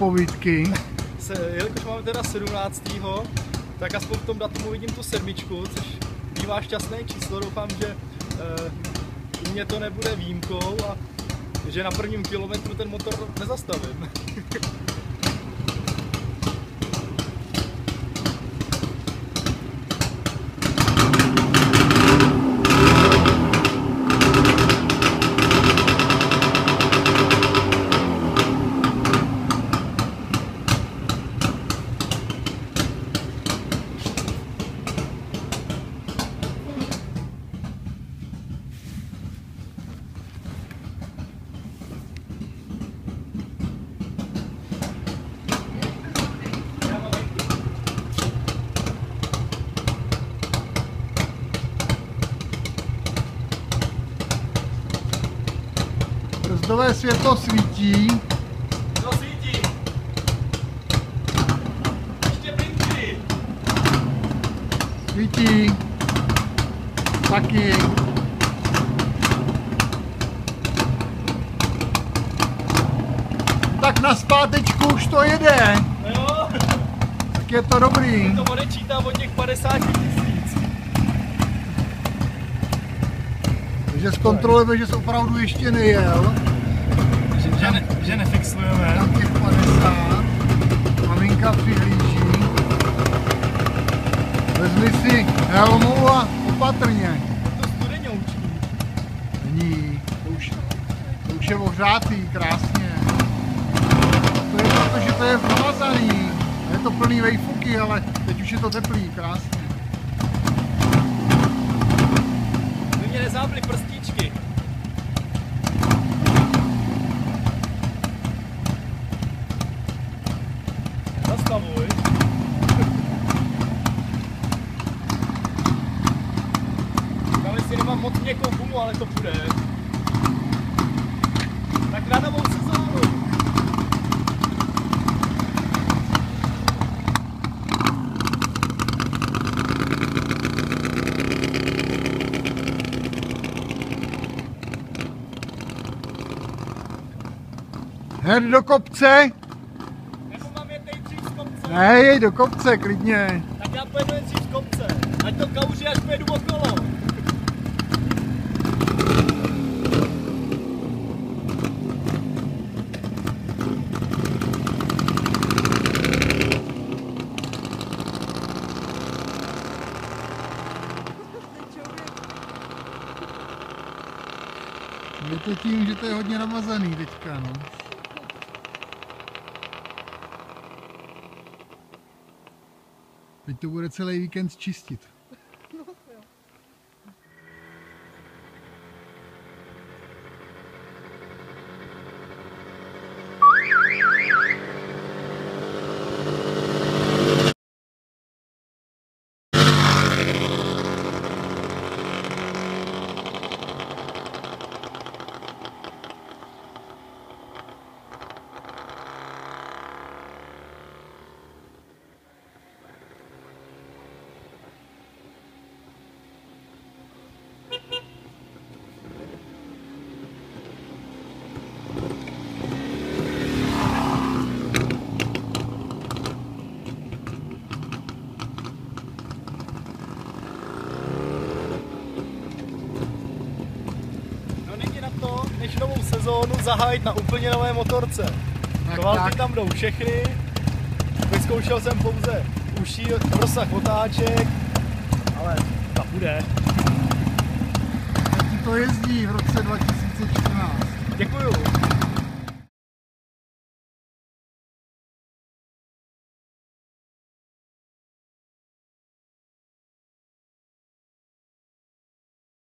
povídky. Jelikož máme teda 17. tak aspoň v tom datumu vidím tu 7, což bývá šťastné číslo. Doufám, že u mě to nebude výjimkou a že na prvním kilometru ten motor nezastavím. Brzdové světlo svítí. To svítí. Ještě blinky. Svítí. Taky. Tak na zpátečku už to jede. No jo. Tak je to dobrý. To odečítá od těch 50 000. Takže zkontrolujeme, že jsi opravdu ještě nejel. Že nefixujeme. Tam těch 50. Maminka přihlíží. Vezmi si helmu a opatrně. To studeňoučí. Není. To už je ohřátý, krásně. To je proto, že to je zmazaný. Je to plný vejfuky, ale teď už je to teplý, krásně. By mě nezáply prstíčky. Zastavuj. Tam jestli nemám moc měkkou gumu, ale to půjde. Tak na novou sezónu. Hned do kopce. Nebo mám jet nejdřív z kopce? Ne, jej do kopce, klidně. Tak já pojedu nejdřív z kopce. Ať to kouří, až pojedu okolo. Je to tím, že to je hodně namazaný teďka, no. Teď to bude celý víkend čistit. Než novou sezónu zahájit na úplně nové motorce. Kvality tam jdou všechny. Vyzkoušel jsem pouze užší rozsah otáček, ale ta půjde. Jak ti to jezdí v roce 2014? Děkuju.